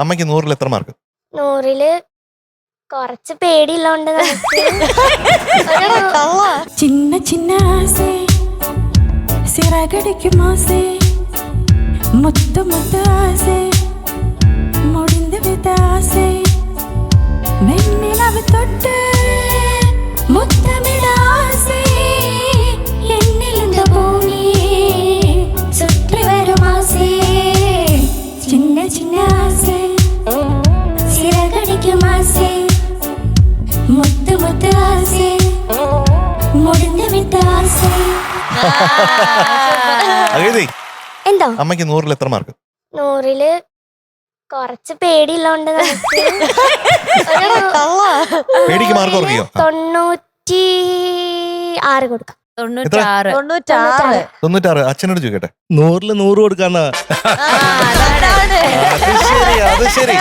അമ്മയ്ക്ക് 100-ൽ എത്ര മാർക്ക്? 100-ല് കുറച്ച് പേടിയുള്ളോണ്ട് നമുക്ക് சின்ன சின்ன ஆசை சிறகடிக்கும் ஆசை முத்து முத்து ஆசை முடிந்து விட்ட ஆசை வெண்ணிலவு தொட்டு முத்தமிட ஆசை என்னில் இந்த பூமி சுற்றி வரும் ஆசை சின்ன சின்ன ஆசை சிறகடிக்கும் ஆசை முத்து முத்து ஆசை முடிந்து விட்ட ஆசை. അഗതി, എന്തോ അമ്മയ്ക്ക് 100-ൽ എത്ര മാർക്ക്? 100-ല് കുറച്ച് പേടിയുള്ളോണ്ട് നമുക്ക് പേടിക്ക് മാർക്ക് കുറയ്ക്കോ? 96 കൊടുക്കാം. 96. 96. അച്ഛനോട് ചോദിക്കട്ടെ. 100-ൽ 100 കൊടുക്കാന്നാ. അത് ശരി.